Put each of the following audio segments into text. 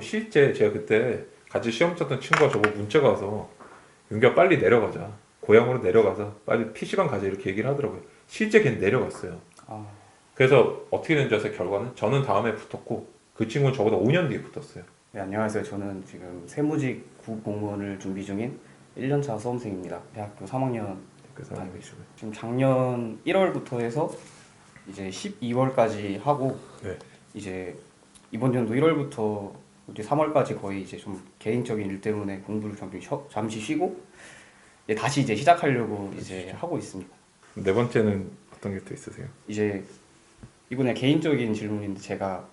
실제 제가 그때 같이 시험 쳤던 친구가 저보고 문자가 와서 윤규야 빨리 내려가자. 고향으로 내려가서 빨리 PC방 가자 이렇게 얘기를 하더라고요. 실제 걔는 내려갔어요. 아, 그래서 어떻게 된지 아세요? 결과는 저는 다음에 붙었고 그 친구는 저보다 5년 뒤에 붙었어요. 네, 안녕하세요. 저는 지금 세무직 국공무원을 준비 중인 1년차 수험생입니다. 대학교 3학년 그래서 다니고 있어요. 지금 작년 1월부터 해서 이제 12월까지 하고 네. 이제 이번 연도 1월부터 이제 3월까지 거의 이제 좀 개인적인 일 때문에 공부를 잠시 쉬고 이제 다시 이제 시작하려고 이제 하고 있습니다. 네 번째는 어떤 게 또 있으세요? 이제 이번에 개인적인 질문인데 제가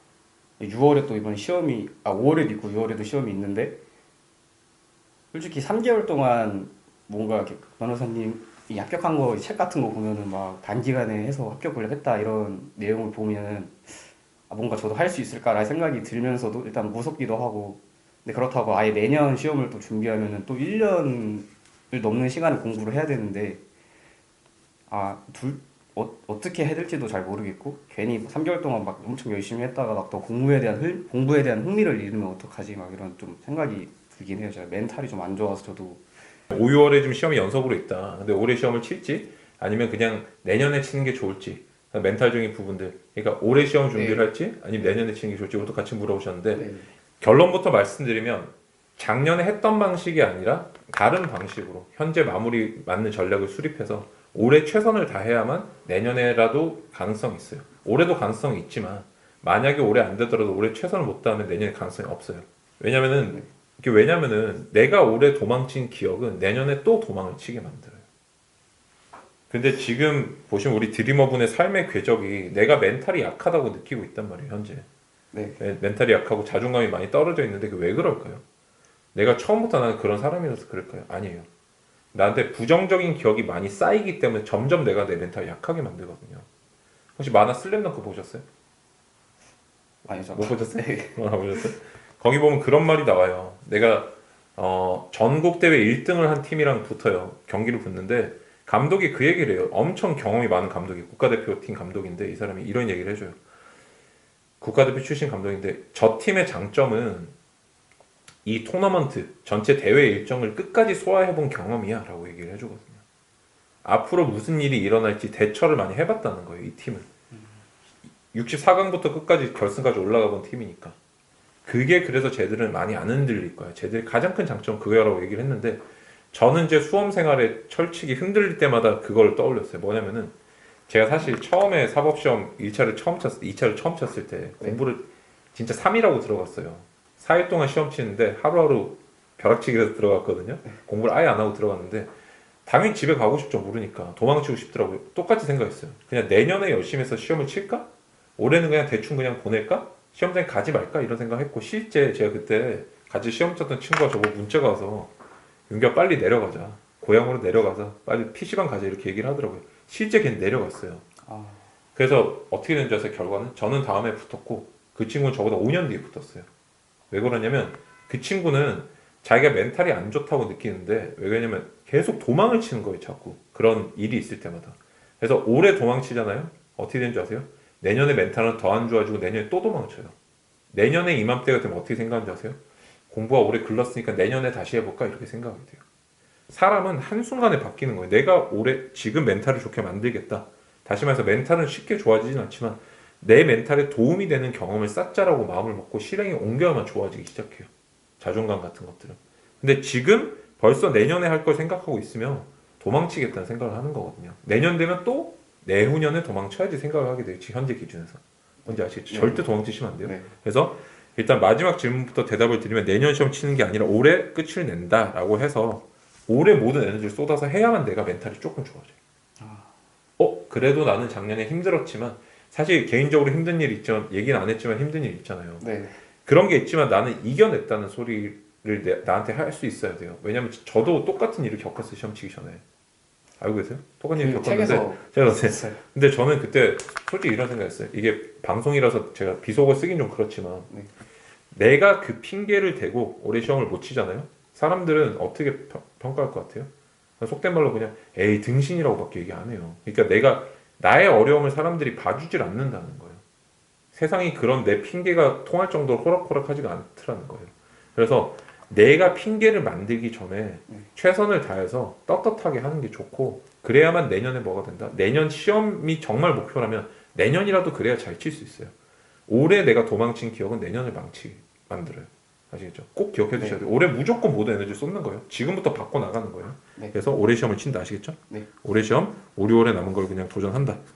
6월에 또 이번 시험이 5월에도 있고 6월에도 시험이 있는데 솔직히 3개월 동안 뭔가 이렇게 변호사님이 합격한 거 책 같은 거 보면은 막 단기간에 해서 합격을 했다 이런 내용을 보면은 뭔가 저도 할 수 있을까라는 생각이 들면서도 일단 무섭기도 하고 근데 그렇다고 아예 내년 시험을 또 준비하면은 또 1년을 넘는 시간을 공부를 해야 되는데 어떻게 해야 될지도 잘 모르겠고 괜히 3개월 동안 막 엄청 열심히 했다가 막 또 공부에 대한 흥미를 잃으면 어떡하지 막 이런 좀 생각이 들긴 해요. 제가 멘탈이 좀 안 좋아서 저도 5, 6월에 좀 시험이 연속으로 있다. 근데 올해 시험을 칠지 아니면 그냥 내년에 치는 게 좋을지 멘탈적인 부분들 그러니까 올해 시험 준비를 네. 할지 아니면 내년에 치는 게 좋을지 이것도 같이 물어보셨는데 네. 결론부터 말씀드리면 작년에 했던 방식이 아니라 다른 방식으로 현재 마무리 맞는 전략을 수립해서 올해 최선을 다해야만 내년에라도 가능성이 있어요. 올해도 가능성이 있지만 만약에 올해 안 되더라도 올해 최선을 못 다하면 내년에 가능성이 없어요. 왜냐면은 내가 올해 도망친 기억은 내년에 또 도망을 치게 만들어요. 근데 지금 보시면 우리 드리머분의 삶의 궤적이 내가 멘탈이 약하다고 느끼고 있단 말이에요, 현재. 네. 멘탈이 약하고 자존감이 많이 떨어져 있는데 그게 왜 그럴까요? 내가 처음부터 나는 그런 사람이라서 그럴까요? 아니에요. 나한테 부정적인 기억이 많이 쌓이기 때문에 점점 내가 내 멘탈을 약하게 만들거든요. 혹시 만화 슬램덩크 보셨어요? 아니죠. 못 보셨어요? 네. 안 보셨어요? 거기 보면 그런 말이 나와요. 내가 전국 대회 1등을 한 팀이랑 붙어요. 경기를 붙는데 감독이 그 얘기를 해요. 엄청 경험이 많은 감독이 국가대표팀 감독인데 이 사람이 이런 얘기를 해줘요. 국가대표 출신 감독인데 저 팀의 장점은 이 토너먼트 전체 대회 일정을 끝까지 소화해본 경험이야 라고 얘기를 해주거든요. 앞으로 무슨 일이 일어날지 대처를 많이 해봤다는 거예요. 이 팀은 64강부터 끝까지 결승까지 올라가 본 팀이니까 그게 그래서 쟤들은 많이 안 흔들릴 거야. 쟤들의 가장 큰 장점은 그거라고 얘기를 했는데 저는 제 수험 생활에 철칙이 흔들릴 때마다 그걸 떠올렸어요. 뭐냐면은 제가 사실 처음에 사법시험 1차를 처음 쳤을 때 2차를 처음 쳤을 때 공부를 진짜 3일하고 들어갔어요. 4일 동안 시험 치는데 하루하루 벼락치기해서 들어갔거든요. 공부를 아예 안 하고 들어갔는데 당연히 집에 가고 싶죠. 모르니까 도망치고 싶더라고요. 똑같이 생각했어요. 그냥 내년에 열심히 해서 시험을 칠까? 올해는 그냥 대충 그냥 보낼까? 시험장에 가지 말까? 이런 생각했고 실제 제가 그때 같이 시험 쳤던 친구가 저보고 문자가 와서 윤규야 빨리 내려가자. 고향으로 내려가서 빨리 PC방 가자 이렇게 얘기를 하더라고요. 실제 걔는 내려갔어요. 아, 그래서 어떻게 된지 아세요? 결과는 저는 다음에 붙었고 그 친구는 저보다 5년 뒤에 붙었어요. 왜 그러냐면 그 친구는 자기가 멘탈이 안 좋다고 느끼는데 왜 그러냐면 계속 도망을 치는 거예요. 자꾸 그런 일이 있을 때마다. 그래서 올해 도망치잖아요. 어떻게 되는 줄 아세요? 내년에 멘탈은 더 안 좋아지고 내년에 또 도망쳐요. 내년에 이맘때가 되면 어떻게 생각하는지 아세요? 공부가 오래 글렀으니까 내년에 다시 해볼까 이렇게 생각이 돼요. 사람은 한순간에 바뀌는 거예요. 내가 올해 지금 멘탈을 좋게 만들겠다. 다시 말해서 멘탈은 쉽게 좋아지진 않지만 내 멘탈에 도움이 되는 경험을 쌓자라고 마음을 먹고 실행에 옮겨야만 좋아지기 시작해요. 자존감 같은 것들은. 근데 지금 벌써 내년에 할 걸 생각하고 있으면 도망치겠다는 생각을 하는 거거든요. 내년 되면 또 내후년에 도망쳐야지 생각을 하게 돼요. 지금 현재 기준에서. 뭔지 아시겠죠? 네. 절대 도망치시면 안 돼요. 네. 그래서 일단 마지막 질문부터 대답을 드리면 내년 시험 치는 게 아니라 올해 끝을 낸다라고 해서 올해 모든 에너지를 쏟아서 해야만 내가 멘탈이 조금 좋아져요. 아, 그래도 나는 작년에 힘들었지만 사실 개인적으로 힘든 일이 있지만 얘기는 안 했지만 힘든 일 있잖아요. 네. 그런 게 있지만 나는 이겨냈다는 소리를 나한테 할 수 있어야 돼요. 왜냐면 저도 똑같은 일을 겪었어요. 시험 치기 전에. 알고 계세요? 똑같은 일 그 겪었는데 책에서 제가 봤어요. 근데 저는 그때 솔직히 이런 생각했어요. 이게 방송이라서 제가 비속어 쓰긴 좀 그렇지만 네. 내가 그 핑계를 대고 올해 시험을 못 치잖아요. 사람들은 어떻게 평가할 것 같아요? 속된 말로 그냥 에이 등신이라고밖에 얘기 안 해요. 그러니까 내가 나의 어려움을 사람들이 봐주질 않는다는 거예요. 세상이 그런 내 핑계가 통할 정도로 호락호락하지가 않더라는 거예요. 그래서 내가 핑계를 만들기 전에 최선을 다해서 떳떳하게 하는 게 좋고, 그래야만 내년에 뭐가 된다? 내년 시험이 정말 목표라면 내년이라도 그래야 잘 칠 수 있어요. 올해 내가 도망친 기억은 내년을 만들어요. 아시겠죠? 꼭 기억해 두셔야 돼요. 올해 무조건 모든 에너지 쏟는 거예요. 지금부터 바꿔 나가는 거예요. 네. 그래서 올해 시험을 친다. 아시겠죠? 네. 올해 시험 5, 6월에 남은 걸 그냥 도전한다.